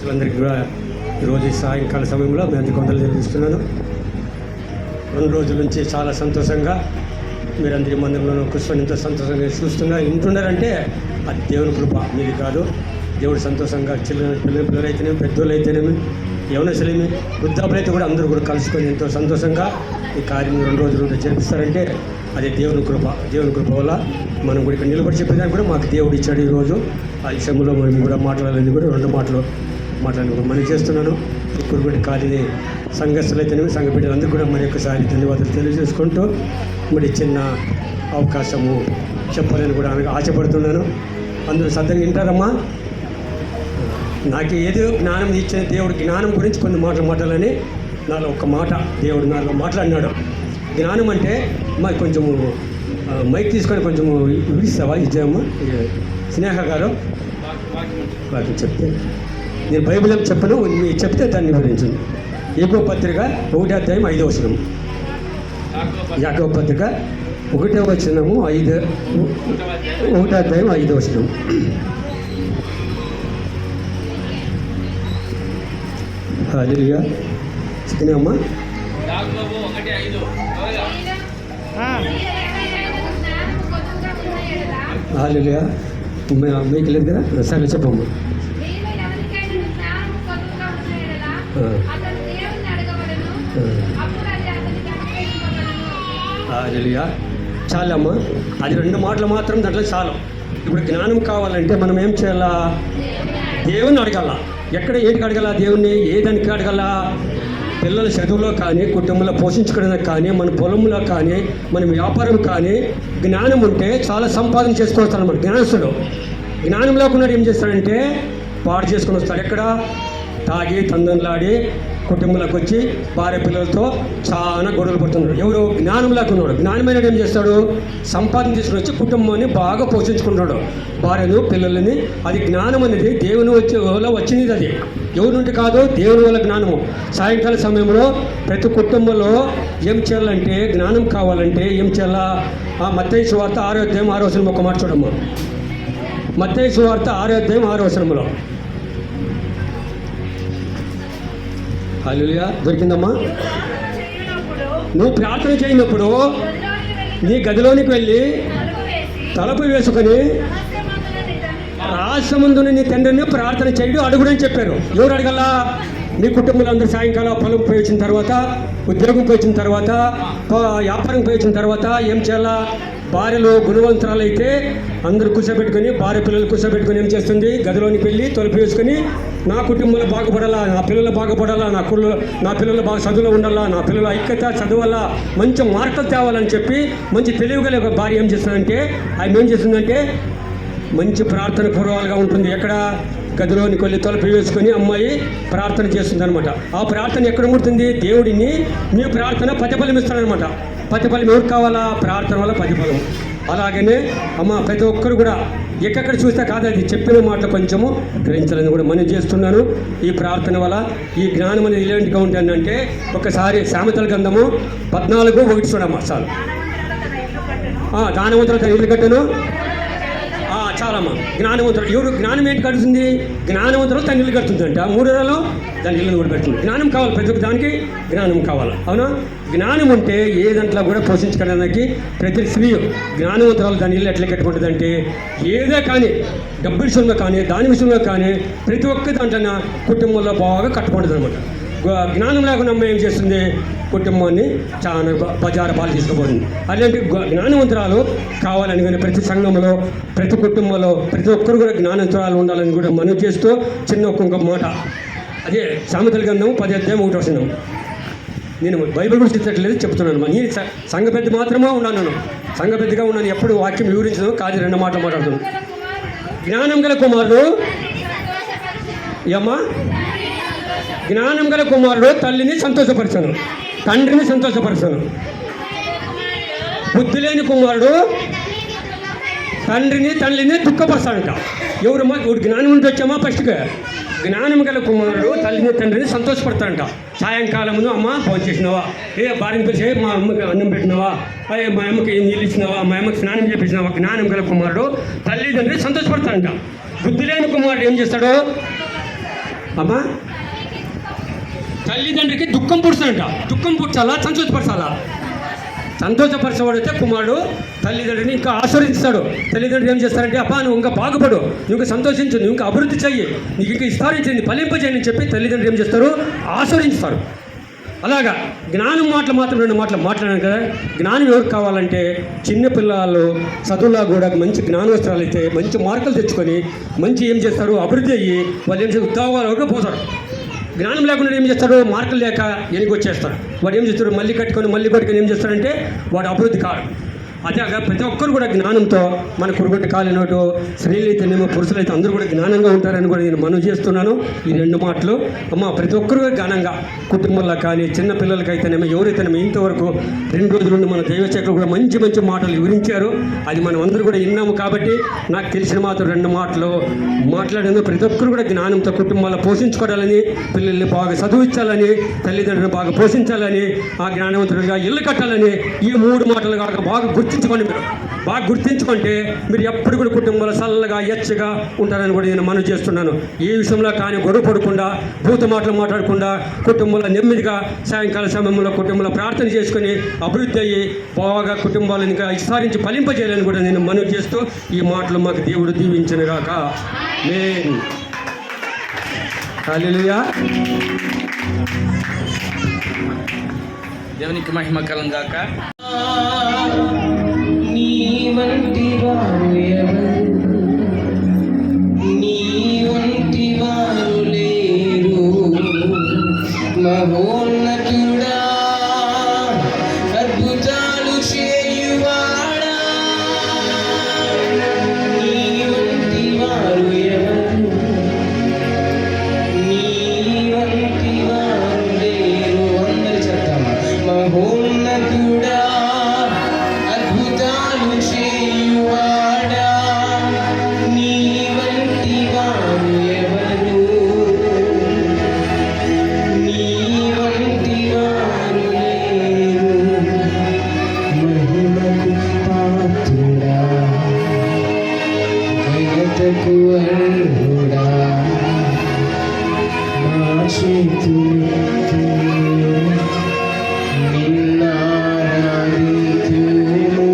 భక్తులందరికీ కూడా ఈరోజు సాయంకాల సమయంలో మీ అందరికీ వందలు తెలియజేస్తున్నాను. 2 రోజుల నుంచి చాలా సంతోషంగా మీరందరి మందిరంలో కూర్చొని ఎంతో సంతోషంగా చూస్తున్నారు, వింటున్నారంటే అది దేవుని కృప, మీది కాదు. దేవుడు సంతోషంగా పిల్లలైతేనేమి, పెద్దోళ్ళు అయితేనేమి, యవనశలేమి, వృద్ధాపులైతే కూడా అందరూ కూడా కలుసుకొని ఎంతో సంతోషంగా ఈ కార్యం 2 రోజులు జరిపిస్తారంటే అది దేవుని కృప. దేవుని కృప వల్ల మనం కూడా ఇక్కడ నిలబడి చెప్పేదానికి కూడా మాకు దేవుడు ఇచ్చాడు. ఈరోజు ఆ విషయంలో మేము కూడా మాట్లాడాలని కూడా 2 మాటలు మాట్లాడి మనం చేస్తున్నాను. ఇప్పుడు కూడా కాలిని సంఘస్థులు అయితేనేమి, సంఘ బిడ్డలందరూ కూడా మరి ఒకసారి ధన్యవాదాలు తెలియజేసుకుంటూ మరి చిన్న అవకాశము చెప్పాలని కూడా ఆశపడుతున్నాను. అందరూ శ్రద్ధగా వింటారమ్మా. నాకు ఏదో జ్ఞానం ఇచ్చిన దేవుడు జ్ఞానం గురించి కొన్ని మాటలు మాట్లాడాలని నాలో ఒక మాట దేవుడు నాలో మాట్లాడినాడు. జ్ఞానం అంటే మాకు కొంచెము మైక్ తీసుకొని కొంచెము వివరిస్తావా? ఇచ్చామా స్నేహ గారు చెప్తే నేను బైబిల్ ఏం చెప్పను, మీరు చెప్తే దాన్ని వివరించండి. యాకోబు పత్రిక 1వ అధ్యాయం 5వ వచనం. యాకోబు పత్రిక 1వ వచనము 1వ అధ్యాయం 5వ వచనం. హల్లెలూయా. చిన్నమ్మా హల్లెలూయా. మీకు లేదు కదా, సరే చెప్పమ్మా. హల్లెలూయా. చాలమ్మా, అది 2 మాటలు మాత్రం దాంట్లో చాలు. ఇప్పుడు జ్ఞానం కావాలంటే మనం ఏం చేయాలా? దేవుణ్ణి అడగాల. ఎక్కడ ఏంటికి అడగాల? దేవుణ్ణి ఏదానికి అడగాల? పిల్లల చదువులో కానీ, కుటుంబంలో పోషించుకోవడానికి కానీ, మన పొలంలో కానీ, మన వ్యాపారం కానీ జ్ఞానం ఉంటే చాలా సంపాదన చేసుకోవచ్చు అన్నమాట. జ్ఞానస్తుడు జ్ఞానం లేకుండా ఏం చేస్తాడంటే పాడు చేసుకొని వస్తాడు. ఎక్కడ? తాగి తందనలాడి కుటుంబంలోకి వచ్చి భార్య పిల్లలతో చాలా గొడవలు పడుతున్నాడు. ఎవరు? జ్ఞానం లేకున్నాడు. జ్ఞానమైన ఏం చేస్తాడు? సంపాదన తీసుకుని వచ్చి కుటుంబాన్ని బాగా పోషించుకుంటున్నాడు, భార్యను పిల్లలని. అది జ్ఞానం అనేది దేవుని వల్ల వచ్చినది. అది ఎవరి నుండి కాదు, దేవుని వల్ల జ్ఞానము. సాయంకాల సమయంలో ప్రతి కుటుంబంలో ఏం చేయాలంటే, జ్ఞానం కావాలంటే ఏం చేయాలా? మత్తయి సువార్త 6వ అధ్యాయం 6వ వచనం ఒక మాట చూడమ్మా. మత్తయి సువార్త 6వ అధ్యాయం 6వ వచనంలో. హల్లెలూయా. దొరికిందమ్మా. నువ్వు ప్రార్థన చేయనప్పుడు నీ గదిలోనికి వెళ్ళి తలుపు వేసుకొని రహస్యమందున నీ తండ్రిని ప్రార్థన చేయడు, అడుగుడని చెప్పారు. ఎవరు అడగల్లా? నీ కుటుంబంలో అందరూ సాయంకాలం పొలం పోయి వచ్చిన తర్వాత, ఉద్యోగం పోయి వచ్చిన తర్వాత, వ్యాపారం పోయి వచ్చిన తర్వాత ఏం చేయాలా? భార్యలు గుణవంతరాలు అయితే అందరూ కూర్చోబెట్టుకొని, భార్య పిల్లలు కూర్చోబెట్టుకొని ఏం చేస్తుంది? గదిలోనికి వెళ్ళి తలుపు వేసుకొని, నా కుటుంబంలో బాగుపడాలా, నా పిల్లలు బాగుపడాలా, నా పిల్లలు బాగా చదువులో ఉండాలా, నా పిల్లలు ఐక్యత చదవాలా, మంచి మార్కులు తేవాలని చెప్పి మంచి తెలివిగల ఒక భార్య ఏం చేస్తుందంటే, ఆయన ఏం చేస్తుందంటే మంచి ప్రార్థన పూర్వాలుగా ఉంటుంది. ఎక్కడ? గదిలోనికి వెళ్ళి తలుపు వేసుకొని అమ్మాయి ప్రార్థన చేస్తుంది అనమాట. ఆ ప్రార్థన ఎక్కడ ముడుతుంది? దేవుడిని మీ ప్రార్థన ప్రతిఫలం ఇస్తాడనమాట. ప్రతిఫలం ఎవరికి కావాలా? ప్రార్థన వల్ల ప్రతిఫలం. అలాగనే అమ్మ ప్రతి ఒక్కరు కూడా ఎక్కడ చూస్తే కాదు, అది చెప్పిన మాటలు కొంచెము గ్రహించాలని కూడా మనం చేస్తున్నాను. ఈ ప్రార్థన వల్ల ఈ జ్ఞానం అనేది ఇలాంటిగా ఉంటుందంటే, ఒకసారి సామెతల గ్రంథము 14:1 చూడమ్మా. చాలు. దానవంతులు తన ఇల్లు కట్టను. చాలమ్మా. జ్ఞానవంతులు ఎవరు? జ్ఞానం ఏంటి కడుతుంది? జ్ఞానవంతులు తన ఇల్లు కడుతుందంట. 3 నెలలు దాని ఇల్లు కూడా పెడుతుంది. జ్ఞానం కావాలి, ప్రతి ఒక్క దానికి జ్ఞానం కావాలి. అవునా? జ్ఞానం ఉంటే ఏ దాంట్లో కూడా పోషించుకోవడానికి ప్రతి స్త్రీ జ్ఞానవంతురాలు దాని ఇల్లు ఎట్లా కట్టుకుంటుందంటే, ఏదో కానీ డబ్బు విషయంలో కానీ, దాని విషయంలో కానీ ప్రతి ఒక్క దాంట్లో కుటుంబంలో బాగా కట్టుకుంటుంది అనమాట. జ్ఞానం లేకుండా అమ్మాయి ఏం చేస్తుంది? కుటుంబాన్ని చాలా బజారు పాలు తీసుకుపోతుంది. అలాంటి జ్ఞానవంతురాలు కావాలని కానీ ప్రతి సంఘంలో, ప్రతి కుటుంబంలో ప్రతి ఒక్కరు కూడా జ్ఞానవంతురాలు ఉండాలని కూడా మనం చేస్తూ చిన్న ఒక్కొక్క మాట. అదే సామెతల గ్రంథం 10వ అధ్యాయం 1వ వచనం. నేను బైబిల్ గురించి చెప్పట్లేదు, చెప్తున్నాను. నేను సంఘ పెద్ద మాత్రమే ఉన్నాను, సంఘ పెద్దగా ఉన్నాను. ఎప్పుడు వాక్యం వివరించడం కాదు, 2 మాటలు మాట్లాడుతున్నాను. జ్ఞానం గల కుమారుడు ఏమ్మా? జ్ఞానం గల కుమారుడు తల్లిని సంతోషపరచను, తండ్రిని సంతోషపరచను. బుద్ధి లేని కుమారుడు తండ్రిని తల్లిని దుఃఖపరచాడంట. ఎవరమ్మా? జ్ఞానం ఉంటే వచ్చామా? ఫస్ట్గా జ్ఞానం గల కుమారుడు తల్లిని తండ్రిని సంతోషపడతాడంట. సాయంకాలమును అమ్మ భోజనం చేసినావా? భార్యని పిలిచి మా అమ్మకి అన్నం పెట్టినావా? మా అమ్మకి నీళ్ళు ఇచ్చినావా? మా అమ్మకి స్నానం చేపించినావా? జ్ఞానం గల కుమారుడు తల్లిదండ్రులు సంతోషపడతాడంట. బుద్ధి లేని కుమారుడు ఏం చేస్తాడు? అమ్మా తల్లిదండ్రికి దుఃఖం పుడుతుందంట. దుఃఖం పుట్టాలా సంతోషపరచాలా? సంతోషపరచబడితే కుమారుడు తల్లిదండ్రిని ఇంకా ఆశీర్వదిస్తాడు. తల్లిదండ్రులు ఏం చేస్తారంటే అబ్బా నువ్వు ఇంకా బాగుపడు, నువ్వు ఇంకా సంతోషించు, నువ్వు ఇంకా అభివృద్ధి చెయ్యి, నీకు ఇంకా విస్తరించింది ఫలింపజేయని చెప్పి తల్లిదండ్రులు ఏం చేస్తారు? ఆశీర్వదిస్తారు. అలాగా జ్ఞానం మాటలు మాత్రం 2 మాటలు మాట్లాడాను కదా. జ్ఞానం ఎవరికి కావాలంటే చిన్నపిల్లలు చదువులా కూడా మంచి జ్ఞానవస్త్రాలు అయితే మంచి మార్కులు తెచ్చుకొని మంచి ఏం చేస్తారు? అభివృద్ధి అయ్యి వాళ్ళు ఏం చేస్తారు? ఉద్యోగాలు పోతారు. జ్ఞానం లేకుండా ఏం చేస్తాడు? మార్కులు లేక వెనక్కి వచ్చేస్తాడు. వాడు ఏం చేస్తాడు? మళ్ళీ కట్టుకొని ఏం చేస్తాడంటే వాడు అభివృద్ధి కాడు. అదే ప్రతి ఒక్కరు కూడా జ్ఞానంతో మన కురుగుట్టు కాలినోటు స్త్రీలు అయితేనేమో పురుషులు అయితే అందరూ కూడా జ్ఞానంగా ఉంటారని కూడా నేను మనవి చేస్తున్నాను. ఈ 2 మాటలు అమ్మ ప్రతి ఒక్కరు జ్ఞానంగా కుటుంబంలో కానీ చిన్న పిల్లలకైతేనేమో ఎవరైతేనేమో ఇంతవరకు 2 రోజుల నుండి మన దైవశాఖలు కూడా మంచి మంచి మాటలు వివరించారు. అది మనం అందరూ కూడా విన్నాము. కాబట్టి నాకు తెలిసిన మాత్రం 2 మాటలు మాట్లాడేందుకు ప్రతి ఒక్కరు కూడా జ్ఞానంతో కుటుంబాలను పోషించుకోవాలని, పిల్లల్ని బాగా చదివించాలని, తల్లిదండ్రులను బాగా పోషించాలని, ఆ జ్ఞానవంతులుగా ఇల్లు కట్టాలని ఈ 3 మాటలు కాక బాగా గుర్తించుకోండి. మీరు బాగా గుర్తించుకుంటే మీరు ఎప్పుడు కూడా కుటుంబంలో చల్లగా ఎచ్చగా ఉంటారని కూడా నేను మనవి చేస్తున్నాను. ఈ విషయంలో కానీ గొడవ పడకుండా భూత మాటలు మాట్లాడకుండా కుటుంబంలో నెమ్మదిగా సాయంకాల సమయంలో కుటుంబంలో ప్రార్థన చేసుకొని అభివృద్ధి అయ్యి బాగా కుటుంబాలను ఇంకా విస్తరించి ఫలింపజేయాలని కూడా నేను మనవి చేస్తూ ఈ మాటలు మాకు దేవుడు దీవించనుగాక. ఆమేన్. హల్లెలూయా. దేవునికి మహిమ కలంగాక. నీ వంటి వారు ఎవరు, నీ వంటి వారు లేరు, మహోన్నతుడా అద్భుతాలు చేయువాడా, నీ వంటి వారు ఎవరు, నీ వంటి వారు లేరు. అందరి చెప్తామా? మహోన్నతుడా అద్భుతాలు చేయువాడా, నీ వంటి వారు ఎవరు, నీ వంటి వారు లేరు. మహిమకు పాత్రుడా, ఘనతకు అర్హుడా, మా చేతులెత్తి నిన్నారాధితుము.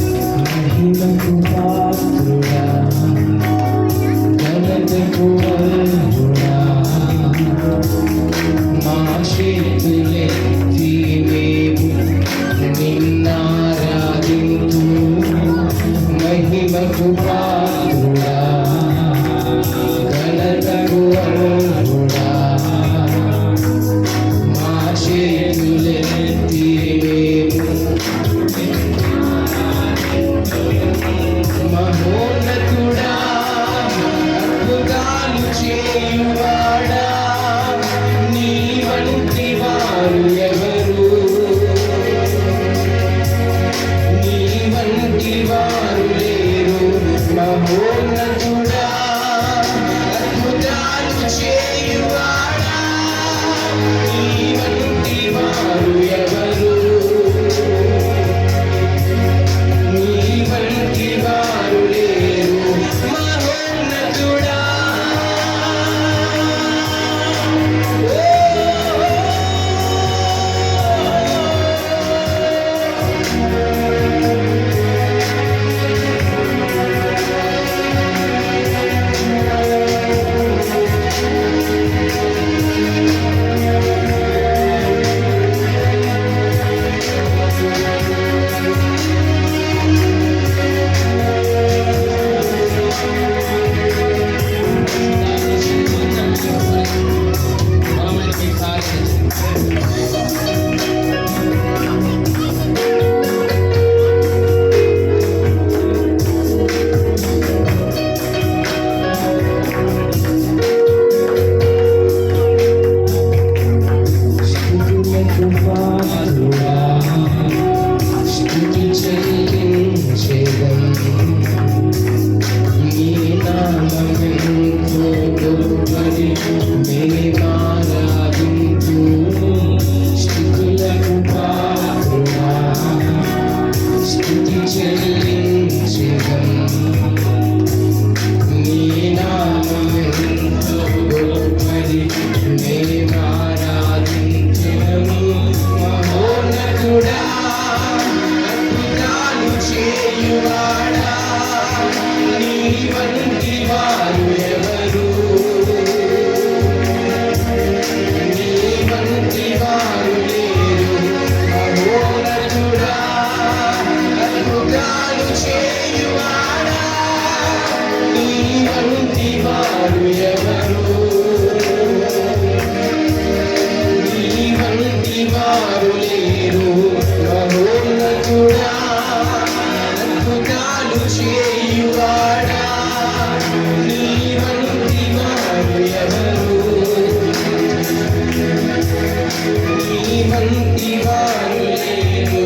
మహిమకు పాత్రుడా, ఘనతకు అర్హుడా, మా చేతులెత్తి మేము నిన్నారాధింతుము. మహిమకు పాత్రుడా, ఘనతకు అర్హుడా, మా చేతులెత్తి మేము మహోన్నతుడా అద్భుతాలు చేయువాడా, నీ వంటి వారు ఎవరు, నీ వంటి వారు లేరు. మహోన్నతుడా అద్భుతాలు చేయువాడా, నీ వంటి వారు ఎవరు, పాత్రుడా స్తుతి చెల్లించెదం నీ నామమెంతో గొప్పది మేమారాధింతు స్తుతులకు పాత్రుడా స్తుతి చెల్లించెదం నీ నామమెంతో గొప్పది మేమారాధించెదము మహోన్నతుడా అద్భుతాలు చేయువాడా నీ వంటి వారు ఎవరు నీ వంటి వారు లేరు మహోన్నతుడా అద్భుతాలు చేయువాడా నీ వంటి వారు ఎవరు నీ వంటి వారు లేరు మహోన్నతుడా అద్భుతాలు చేయువాడా నీ వంటి వారు ఎవరు నీ వంటి వారు లేరు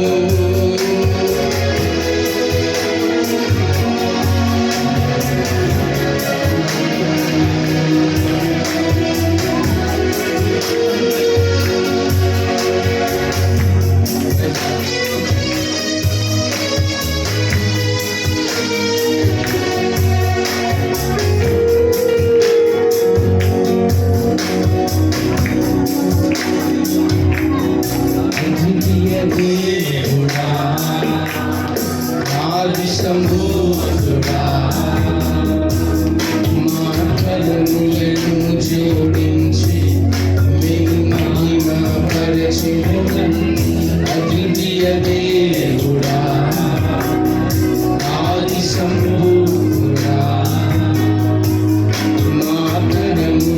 అద్వితీయ దేవుడా ఆది సంభూతుడా మాటలను జోడించి మేము మహిమపరచెదం అద్వితీయ దేవుడా ఆది సంభూతుడా మాటలను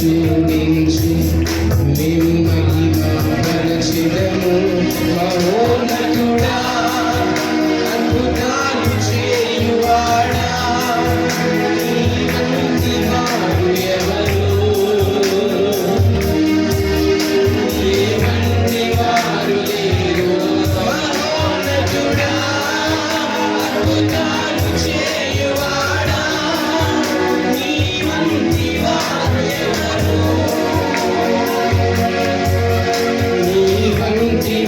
జోడించి మేము మహిమపరచెదము మహోన్నతుడా అద్భుతాలు చేయువాడా నీ వంటి వారు ఎవరు నీ వంటి వారు లేరు మహోన్నతుడా అద్భుతాలు చేయువాడా నీ వంటి వారు ఎవరు నీ వంటి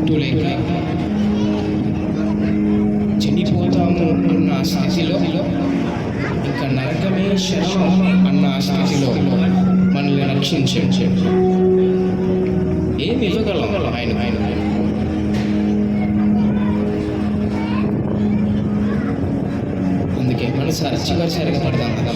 అంటూ లేక చనిపోతాము అన్న స్థితిలో, ఇంకా నరకమే శరణం అన్న స్థితిలో మనల్ని రక్షించాడు. ఏమి ఇవ్వగలం ఆయన అందుకే మనసారి చివరిసారిగా పడదాం కదా.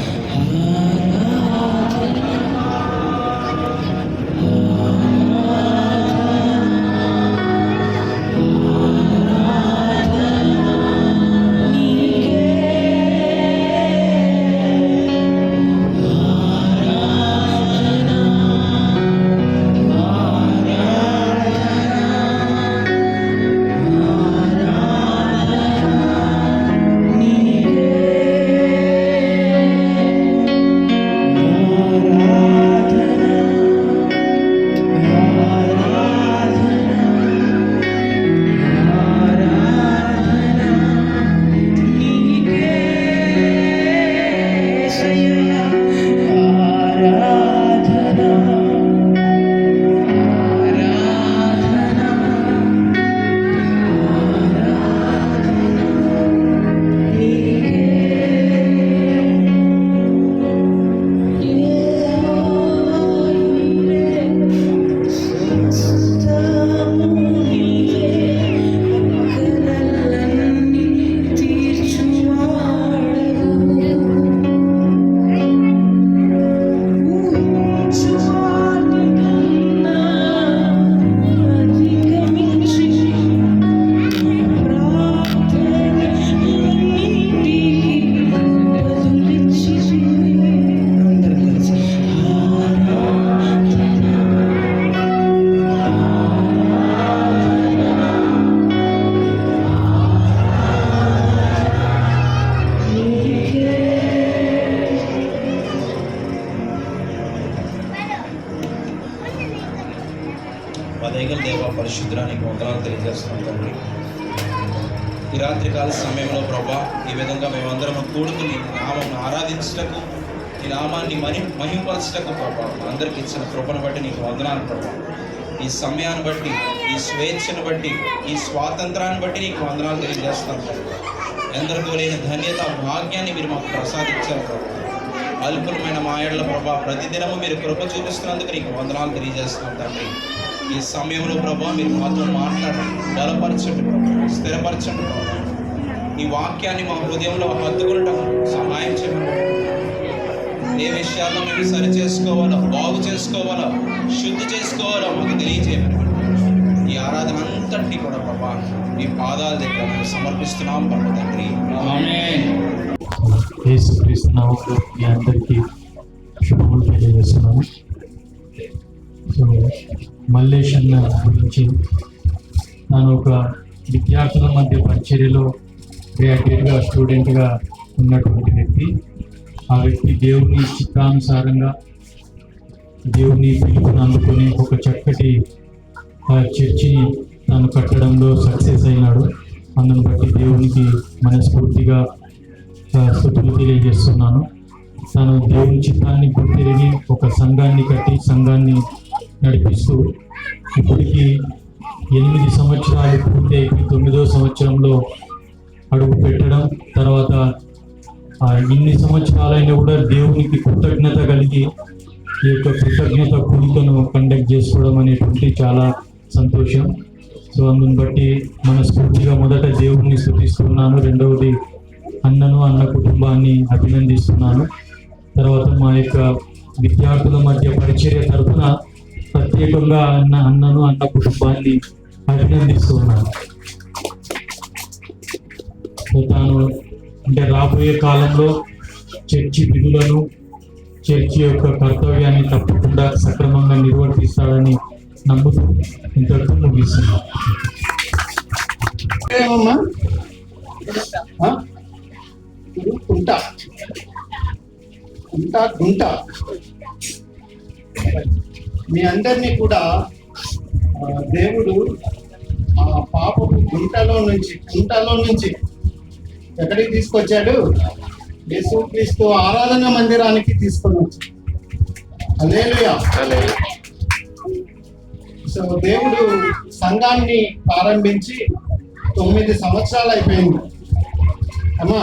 దయగల దేవ పరిశుద్ధానికి వందనాలు తెలియజేస్తున్నాం తండ్రి. ఈ రాత్రికాల సమయంలో ప్రభా, ఈ విధంగా మేమందరం కూడుకుని నామం ఆరాధించటకు, ఈ నామాన్ని మహింపరచటకు ప్రభా అందరికి ఇచ్చిన కృపను బట్టి నీకు వందనాలు ప్రభా. ఈ సమయాన్ని బట్టి, ఈ స్వేచ్ఛను బట్టి, ఈ స్వాతంత్రాన్ని బట్టి నీకు వందనాలు తెలియజేస్తున్నాం ప్రభా. ఎందరికో లేని ధన్యత భాగ్యాన్ని మీరు మాకు ప్రసాదించారు ప్రభా. అల్పులమైన మా ఏళ్ల ప్రభా ప్రతిదినము మీరు కృప చూపిస్తున్నందుకు నీకు వందనాలు తెలియజేస్తున్నాం తండ్రి. ఈ సమయంలో ప్రభా మీరు మాతో మాట్లాడండి, బలపరచండి ప్రభా, స్థిరపరచండి ప్రభా. ఈ వాక్యాన్ని మా హృదయంలో హత్తుకునటం సహాయం చేయమని, ఏ విషయాల్లో మేము సరి చేసుకోవాలో, బాగు చేసుకోవాలో, శుద్ధి చేసుకోవాలో మాకు తెలియజేయమని ఈ ఆరాధన అంతటినీ కూడా ప్రభా మీ పాదాల దగ్గర మేము సమర్పిస్తున్నాం ప్రభు తండ్రి. ఆమేన్. యేసుక్రీస్తు నామములో మీ అందరికీ శుభములు తెలియజేస్తున్నాను. సో మల్లేష్ అన్న గురించి, తాను ఒక విద్యార్థుల మధ్య పరిచర్యలో గ్రాడ్యుయేట్గా స్టూడెంట్గా ఉన్నటువంటి వ్యక్తి. ఆ వ్యక్తి దేవుని చిత్తానుసారంగా దేవుని పిలుపుని అందుకొని ఒక చక్కటి చర్చిని తాను కట్టడంలో సక్సెస్ అయినాడు. అందును బట్టి దేవునికి మనస్ఫూర్తిగా స్తుతులు తెలియజేస్తున్నాను. తాను దేవుని చిత్తాన్ని గుర్తిరిగి ఒక సంఘాన్ని కట్టి సంఘాన్ని నడిపిస్తూ ఇప్పటికీ 8 సంవత్సరాలు పూర్తి అయిపోయి 9వ సంవత్సరంలో అడుగు పెట్టడం, తర్వాత ఇన్ని సంవత్సరాలైనా కూడా దేవునికి కృతజ్ఞత కలిగి ఈ యొక్క కృతజ్ఞత కూడికను కండక్ట్ చేసుకోవడం అనేటువంటి చాలా సంతోషం. సో అందుని బట్టి మనస్ఫూర్తిగా మొదట దేవుణ్ణి స్తుతిస్తున్నాను, రెండవది అన్న కుటుంబాన్ని అభినందిస్తున్నాను. తర్వాత మా యొక్క విద్యార్థుల మధ్య పరిచర్య తరఫున ప్రత్యేకంగా అన్న కుటుంబాన్ని అభినందిస్తున్నాను. తాను అంటే రాబోయే కాలంలో చర్చి విధులను, చర్చి యొక్క కర్తవ్యాన్ని తప్పకుండా సక్రమంగా నిర్వర్తిస్తాడని నమ్ముతూ ఇంతకు ముగిస్తున్నాను. గుంట మీ అందరినీ కూడా దేవుడు ఆ పాపపు గుంటలో నుంచి ఎక్కడికి తీసుకొచ్చాడు? యేసుక్రీస్తు ఆరాధన మందిరానికి తీసుకొని వచ్చాడు. హల్లెలూయా. సో దేవుడు సంఘాన్ని ప్రారంభించి 9 సంవత్సరాలు అయిపోయింది అమ్మా.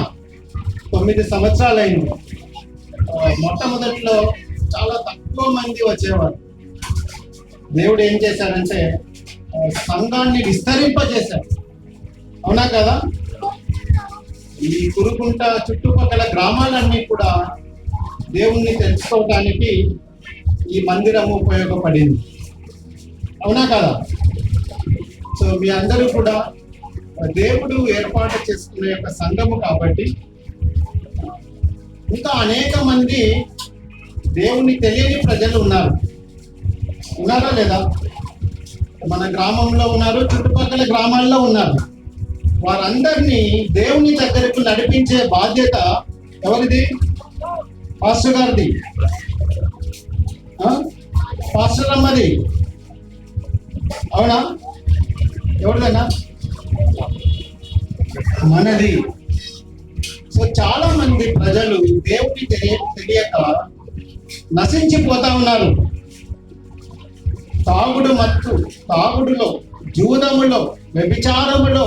9 సంవత్సరాలు అయింది. మొట్టమొదట్లో చాలా తక్కువ మంది వచ్చేవారు. దేవుడు ఏం చేశాడంటే సంఘాన్ని విస్తరింపజేశాడు. అవునా కదా? ఈ కురుకుంట చుట్టుపక్కల గ్రామాలన్నీ కూడా దేవుణ్ణి తెలుసుకోవటానికి ఈ మందిరము ఉపయోగపడింది. అవునా కదా? సో మీ అందరూ కూడా దేవుడు ఏర్పాటు చేసుకునే యొక్క సంఘము కాబట్టి ఇంకా అనేక మంది దేవుని తెలియని ప్రజలు ఉన్నారు. ఉన్నారా లేదా? మన గ్రామంలో ఉన్నారు, చుట్టుపక్కల గ్రామాల్లో ఉన్నారు. వారందరినీ దేవుని దగ్గరకు నడిపించే బాధ్యత ఎవరిది? పాస్టర్ గారిది, పాస్టర్ అమ్మది. అవునా? ఎవరిదైనా? మనది. సో చాలా మంది ప్రజలు దేవుని తెలియక నశించిపోతా ఉన్నారు. తాగుడు మత్తు, తాగుడులో, జూదములో, వ్యభిచారములో,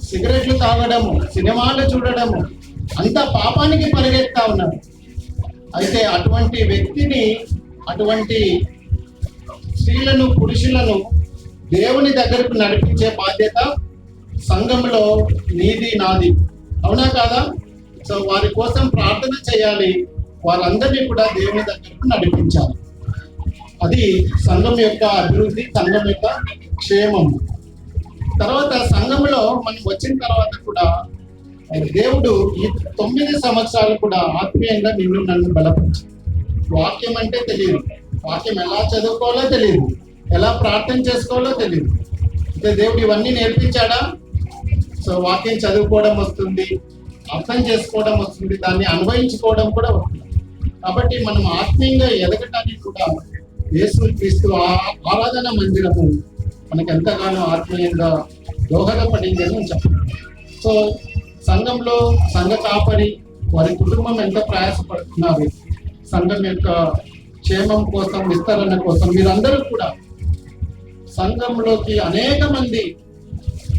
సిగరెట్లు తాగడము, సినిమాలు చూడడము, అంతా పాపానికి పరిగెత్తా ఉన్నారు. అయితే అటువంటి వ్యక్తిని, అటువంటి స్త్రీలను, పురుషులను దేవుని దగ్గరకు నడిపించే బాధ్యత సంఘంలో నీది, నాది. అవునా కాదా? సో వారి కోసం ప్రార్థన చేయాలి, వారందరినీ కూడా దేవుని దగ్గరకు నడిపించాలి. అది సంఘం యొక్క అభివృద్ధి, సంఘం యొక్క క్షేమం. తర్వాత సంఘంలో మనం వచ్చిన తర్వాత కూడా దేవుడు ఈ 9 సంవత్సరాలు కూడా ఆత్మీయంగా నిన్ను నన్ను బలపరిచాడు. వాక్యం అంటే తెలియదు, వాక్యం ఎలా చదువుకోవాలో తెలియదు, ఎలా ప్రార్థన చేసుకోవాలో తెలియదు. అయితే దేవుడు ఇవన్నీ నేర్పించాడా? సో వాక్యం చదువుకోవడం వస్తుంది, అర్థం చేసుకోవడం వస్తుంది, దాన్ని అన్వయించుకోవడం కూడా వస్తుంది. కాబట్టి మనం ఆత్మీయంగా ఎదగటానికి కూడా యేసుక్రీస్తు ఆరాధన మందిరము మనకు ఎంతగానో ఆత్మీయంగా దోహదపడింది అని చెప్పాలి. సో సంఘంలో సంఘ కాపరి, వారి కుటుంబం ఎంత ప్రయాసపడుతున్నారు సంఘం యొక్క క్షేమం కోసం, విస్తరణ కోసం. మీరందరూ కూడా సంఘంలోకి అనేక మంది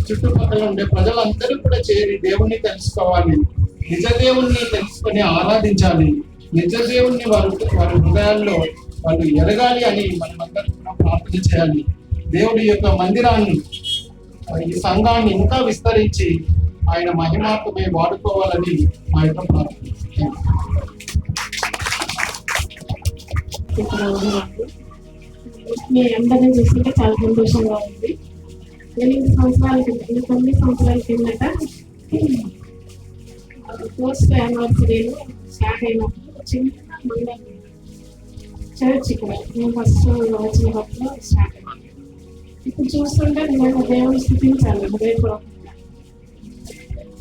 చుట్టుపక్కల ఉండే ప్రజలందరూ కూడా చేరి దేవుణ్ణి తెలుసుకోవాలి, నిజ దేవుణ్ణి తెలుసుకొని ఆరాధించాలి, నిజ దేవుణ్ణి వారి హృదయాల్లో వాళ్ళు ఎరగాలి అని మనమందరం కూడా ప్రార్థన చేయాలి. దేవుడి యొక్క మందిరాన్ని, ఈ సంఘాన్ని ఇంకా విస్తరించి ఆయన మహిమాత్మే వాడుకోవాలని మా యొక్క ప్రార్థన. మీ అందరినీ చూస్తుంటే చాలా సంతోషంగా ఉంది. 9 సంవత్సరాల కిందట పోస్ట్ యానివర్సరీలో స్టార్ట్ అయినప్పుడు చిన్న మండలం చర్చ్ ఇక్కడ మేము ఫస్ట్ వచ్చినప్పుడు స్టార్ట్ అయ్యింది. ఇప్పుడు చూస్తుంటే నేను దేవుని స్థుతించాలి హృదయపూర్వకంగా.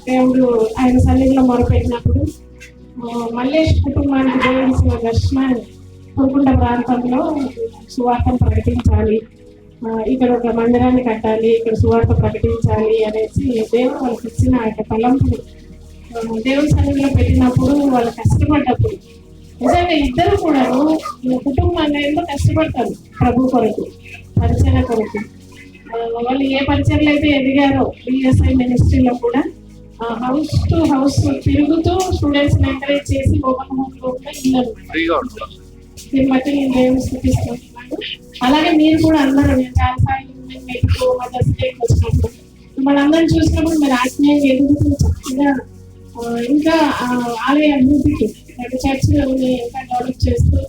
దేవుడు ఆయన సన్నిధిలో మొరపెట్టినప్పుడు మల్లేష్ కుటుంబానికి దేవుడిసిన దర్శనాన్ని కొరుకుంట ప్రాంతంలో సువార్తను ప్రకటించాలి, ఇక్కడ ఒక మందిరాన్ని కట్టాలి, ఇక్కడ సువార్త ప్రకటించాలి అనేసి దేవుడు వాళ్ళకి ఇచ్చిన ఆ యొక్క తలంపులు దేవుని సన్నిధిలో పెట్టినప్పుడు వాళ్ళు కష్టపడ్డప్పుడు నిజంగా ఇద్దరు కూడా కుటుంబాన్ని ఎంతో కష్టపడతారు ప్రభు కొరకు, పరిచర్య కొరకు. వాళ్ళు ఏ పరిచర్లు అయితే ఎదిగారో బిఎస్ఐ మినిస్ట్రీలో కూడా హౌస్ టు హౌస్ తిరుగుతూ స్టూడెంట్స్ ఎంకరేజ్ చేసి లోపల ఇల్లు దీన్ని బట్టి నేను దేవుని స్థుతిస్తున్నాను. అలాగే మీరు కూడా అందరూ మీకు మదర్స్ డేకి వచ్చినప్పుడు మిమ్మల్ని అందరిని చూసినప్పుడు మీరు ఆత్మీయంగా ఎదుగుతూ చక్కగా ఇంకా ఆలయ అభివృద్ధికి చర్చిని ఇంకా డెవలప్ చేస్తూ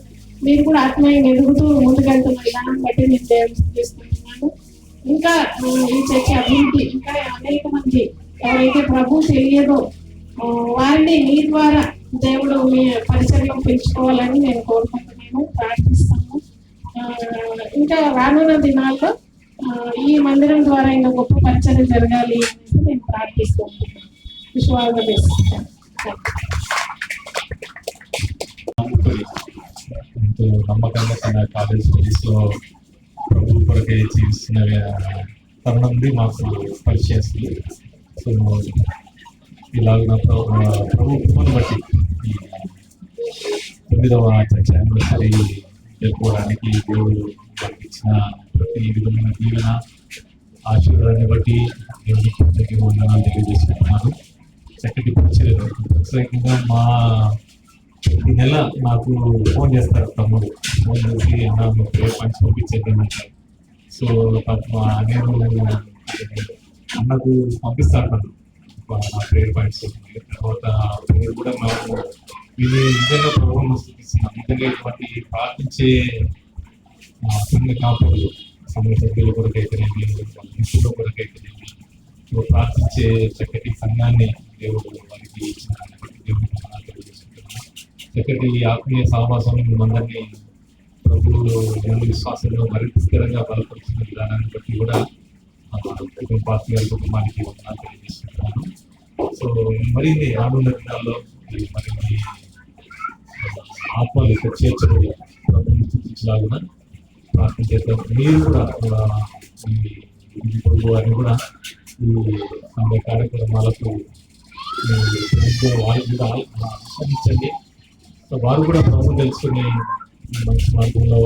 మీరు కూడా ఆత్మీయంగా ఎదుగుతూ ముందుకెళ్తున్న విధానం బట్టి నేను దేవుని స్థుతిస్తున్నాను. ఇంకా ఈ చర్చ అభివృద్ధి ఇంకా అనేక మంది ఎవరైతే ప్రభు తెలియదో వారిని మీ ద్వారా దేవుడు మీ పరిచర్లో పెంచుకోవాలని నేను కోరుకుంటున్నాను, ప్రార్థిస్తాను. ఇంకా రానున్న దినాల్లో ఈ మందిరం ద్వారా ఇంకా గొప్ప పరిచర్య జరగాలి అనేసి నేను ప్రార్థిస్తున్నాను. విశ్వాసం ఎంతో నమ్మకంగా తన కాలేజ్ స్టడీస్లో ప్రభు కొరకే జీవిస్తున్న తరుణం నుండి మాకు పరిచయస్తుంది. సో ఇలాగ ప్రభు కృపను బట్టి ఈ 9వ చర్చ యానివర్సరీ జరుపుకోవడానికి దేవుడు ఇచ్చిన ప్రతి విధమైన దీవెన ఆశీర్వాదాన్ని బట్టి నేను మీకు అందరికీ వందనాలు తెలియజేస్తున్నాను. చక్కటి పరిచయం. ప్రత్యేకంగా ఈ నెల నాకు ఫోన్ చేస్తారు తమ్ముడు. ఫోన్ చేసి అన్న మీ ప్రేయర్ పాయింట్స్ పంపించేద్దాం అంటారు. సో నేను అన్నకు పంపిస్తాను నా ప్రేయర్ పాయింట్స్. తర్వాత మీరు కూడా మేము ఇది నిజంగా ప్రభుత్వం చూపిస్తున్నాం. నిజంగా ఇటువంటి ప్రార్థించే సంఘ కాపులు, సంఘ సభ్యుల కొరకైతేనేమి, మిత్రుల కొరకైతేనేమి, ప్రార్థించే చక్కటి సంఘాన్ని దేవుడు వారికి ఇచ్చిన దేవుడు తెలియజేసుకుంటున్నాను. చక్కటి ఆత్మీయ సహవాసం మిమ్మల్ని ప్రభువులు విశ్వాసంలో మరింత స్థిరంగా బలపరుచున్న విధానాన్ని బట్టి కూడా పార్టీ గారి కుటుంబానికి వందనాలు తెలియజేసుకుంటున్నాను. సో మరిన్ని రానున్న దినాల్లో మరిన్ని ఆత్మలు ఇక్కడ చేర్చబడి ప్రభుత్వం చూపించలాగున ప్రార్థన చేద్దాం. మీరు కూడా పొరుగు వారిని కూడా ఈ సమయ కార్యక్రమాలకు వారికి కూడా ఆహ్వానించండి. సో వారు కూడా ప్రభుత్వం తెలుసుకుని మంచి మార్గంలో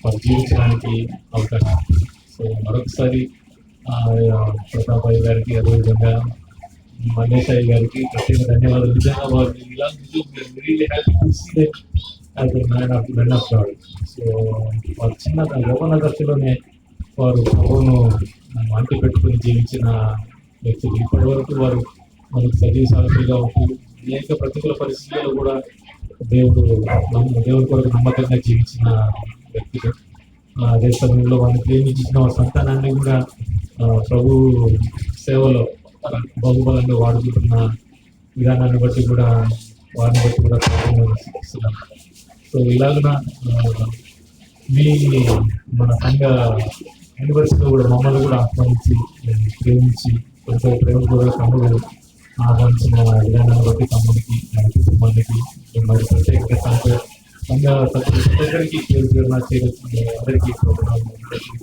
వారు జీవించడానికి అవకాశం. సో మరొకసారి ప్రతాపయ్య గారికి, అదేవిధంగా మల్లేష్ అయ్య గారికి ప్రత్యేక ధన్యవాదాలు. నిజంగా వారు ఇలా సో వారు చిన్న యోగన దశలోనే వారు ప్రభువును అంటి పెట్టుకుని జీవించిన వ్యక్తులు. ఇప్పటి వరకు వారు మనకు సజీవ సాక్షులుగా ఉంటూ అనేక ప్రతికూల పరిస్థితుల్లో కూడా దేవుడి కొరకు నమ్మకంగా జీవించిన వ్యక్తులు. అదే సమయంలో వారిని ప్రేమించిన సంతానాన్ని కూడా ప్రభు సేవలో బహుబలంగా వాడుకుంటున్న విధానాన్ని బట్టి కూడా వారిని బట్టి కూడా ఇస్తున్నాను. సో ఇలాగున మన సంఘ యూనివర్సిటీలో కూడా మమ్మల్ని కూడా ఆహ్వానించి ప్రేమించి కొంచెం ప్రేమ కూడా తమ్ముడు ఆహ్వానించిన విధానాన్ని బట్టి తమ్ముడికి కుటుంబానికి మరి ప్రత్యేకంగా సంఘ దగ్గరికి అందరికీ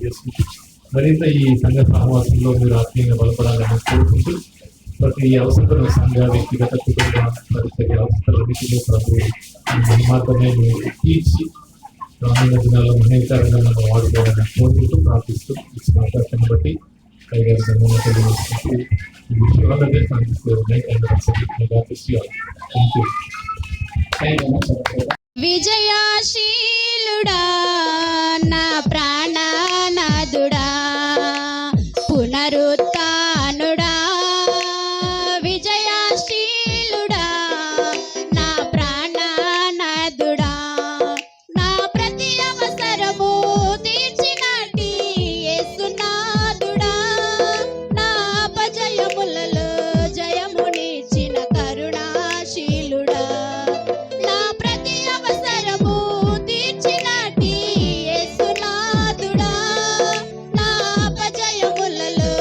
చేసుకుంటూ మరింత ఈ సంఘ సహవాసంలో మీరు ఆత్మీయంగా బలపడాలని కోరుకుంటూ ప్రతి అవసరం సంఘ వ్యక్తిగత కుటుంబ ప్రతి అవసరాలన్నింటినీ ప్రభు మాత్రమే మీరు తీర్చి రానున్న దినాల్లో మహేకరంగా మనం వాడుకోవాలని కోరుకుంటూ ప్రార్థిస్తూ ఇచ్చిన అవకాశాన్ని బట్టి కైగారి ధన్యవాదాలు తెలియజేసుకుంటూ ఈ విషయాలనే విజయశీలుడా నా ప్రాణనాథుడా పునరుత్థానుడా విజయశీలుడా నా ప్రాణనాథుడా నా ప్రతి అవసరము తీర్చినటి యేసునాథుడా నా అపజయములలో జయమునిచ్చిన కరుణాశీలుడా నా ప్రతి అవసరము తీర్చినటి యేసునాథుడా నా అపజయములలో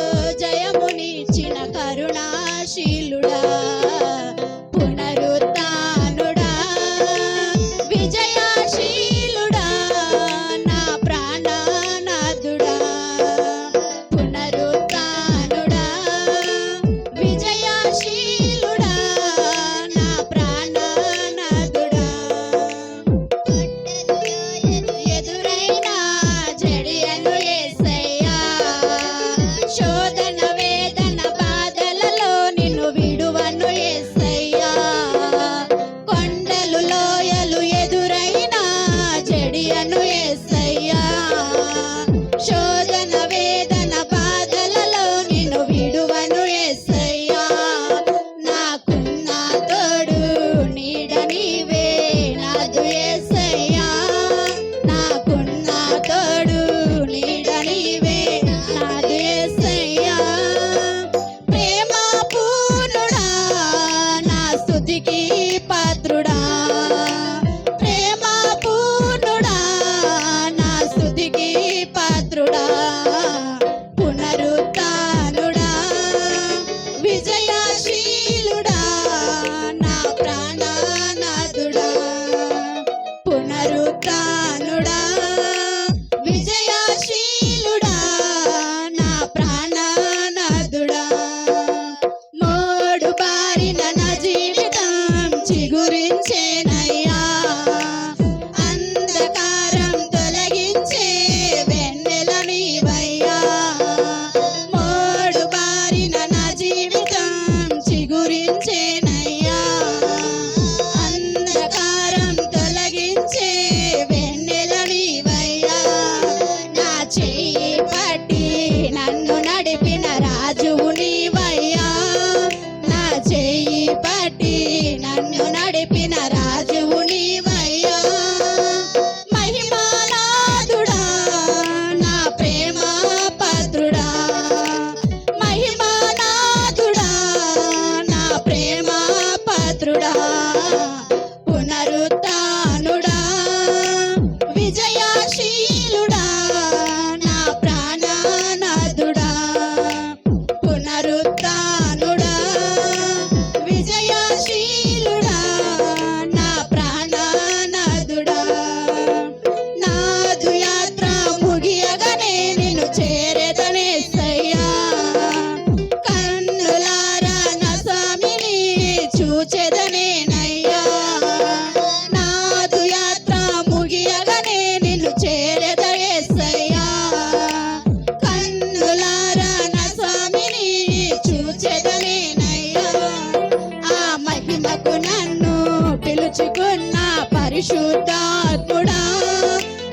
పరిశుద్ధాత్ముడా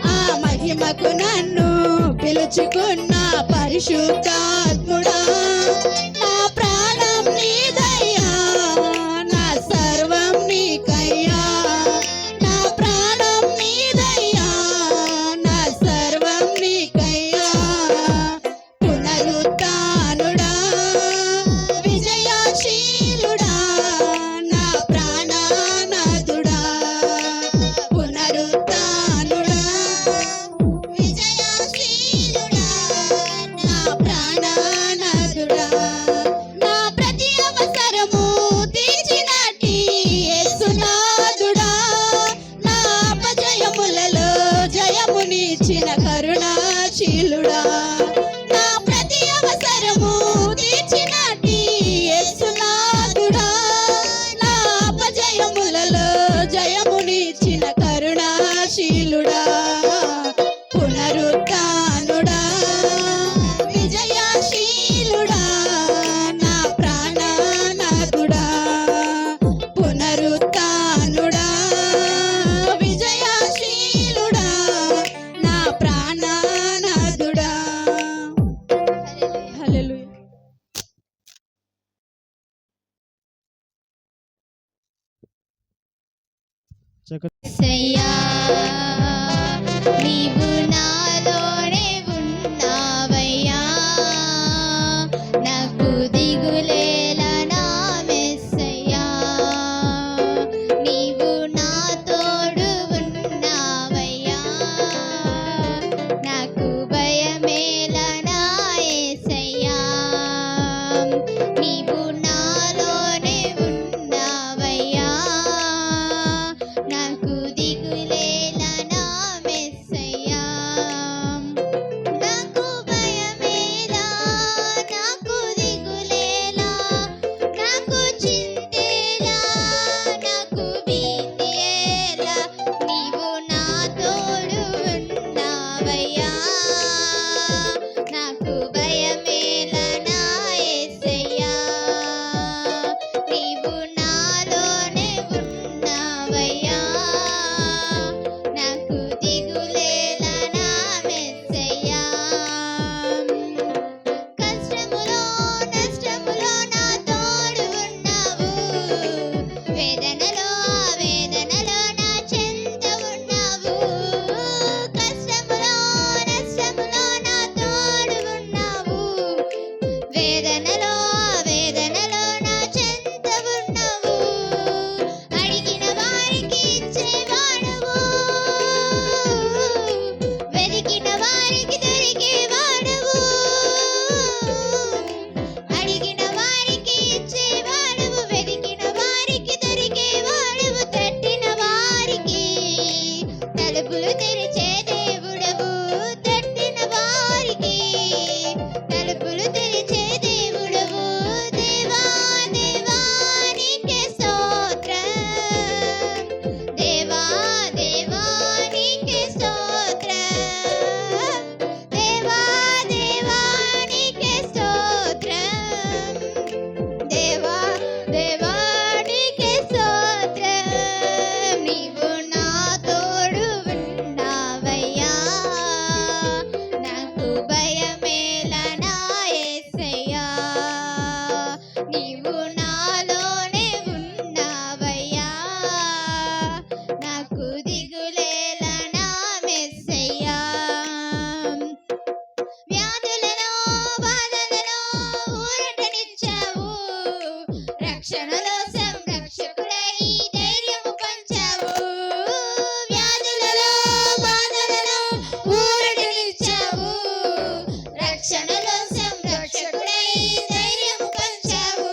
ఆ మహిమకు నన్ను పిలుచుకున్న పరిశుద్ధాత్ముడా నా ప్రాణం నీదయ్యా నా సర్వం నీకయ్యా నా ప్రాణం నీదయ్యా నా సర్వం నీకయ్యా పునరుత్థానుడా విజయశీలుడా నా ప్రాణనాథుడా పునరుత్థానుడా విజయశీలుడా నా ప్రాణనాథుడా నా ప్రతి అవసరము తీర్చినట్టి యేసునాథుడా నా అపజయములలో జయమునిచ్చిన కరుణాశీలుడా నా ప్రతి అవసరము తీర్చినట్టి యేసునాథుడా నా అపజయములలో జయమునిచ్చిన కరుణాశీలుడా పునరుత్థానుడా విజయశీలుడా నా ప్రాణనాథుడా పునరుత్థానుడా విజయశీలుడా నా ప్రాణనాథుడా హల్లెలూయా. యేసయ్యా నీవు నాలోనే ఉన్నావయ్యా నాకు దిగులేలా నా మెస్సయ్యా నీవు నా తోడు ఉన్నావయ్యా నాకు భయమేలా నా యేసయ్యా నీవు నాలోనే ఉన్నావయ్యా నాకు దిగులేలా నా మెస్సయ్యా నాకు భయమేలా నాకు దిగులేలా నాకు చింతేలా నాకు భీతియేలా నీవు నా తోడు ఉన్నావయ్యా నాకు భయమేలా నా యేసయ్యా నీవు నాలోనే ఉన్నావయ్యా నాకు దిగులేలా నా మెస్సయ్యా కష్టములో నష్టములో నా తోడు ఉన్నావు వేదనలో నా చెంత ఉన్నావు కష్టములో నష్టములో నా తోడు ఉన్నావు వేదనలో నా చెంత ఉన్నావు అడిగిన వారికి ఇచ్చేవాడవు వెతికిన వారికి దొరికేవాడవు అడిగిన వారికి ఇచ్చేవాడవు వెతికిన వారికి దొరికేవాడవు తట్టిన వారికి తలుపులు తెరిచే దేవుడవు తట్టిన వారికి తలుపులు తెరిచే దేవుడవు దేవా దేవా నీకే స్తోత్రం దేవా దేవా నీకే స్తోత్రం దేవా దేవా నీకే స్తోత్రం దేవా దేవా నీకే స్తోత్రం నీవు నా తోడు ఉన్నావయ్యా నాకు భయమేలా నా యేసయ్యా నీవు నాలోనే ఉన్నావయ్యా నాకు దిగులేలా నా మెస్సయ్యా వ్యాధులలో బాధలలో ఊరటనిచ్చావు రక్షణలో సంరక్షకుడై ధైర్యము పంచావు వ్యాధులలో బాధలలో ఊరటనిచ్చావు రక్షణలో సంరక్షకుడై ధైర్యము పంచావు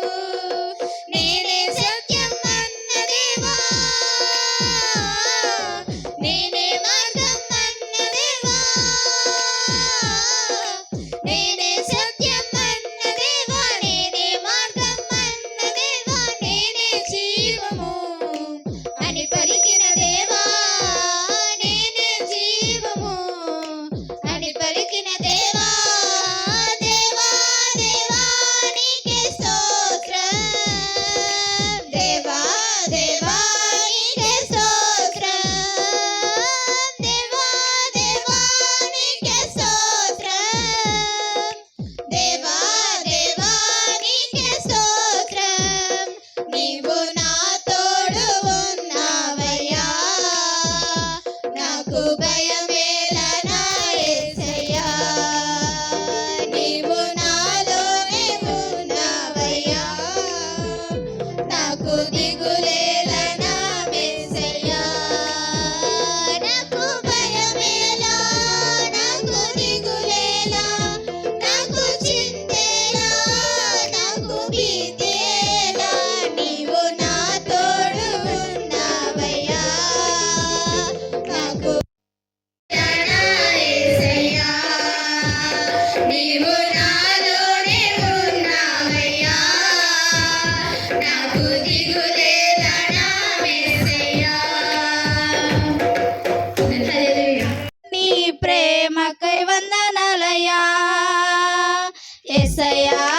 నేనే సత్యం అన్న దేవా నేనే మార్గం అన్న దేవా నేనే సత్యం అన్న దేవా నేనే మార్గం అన్న దేవా యేసయ్యా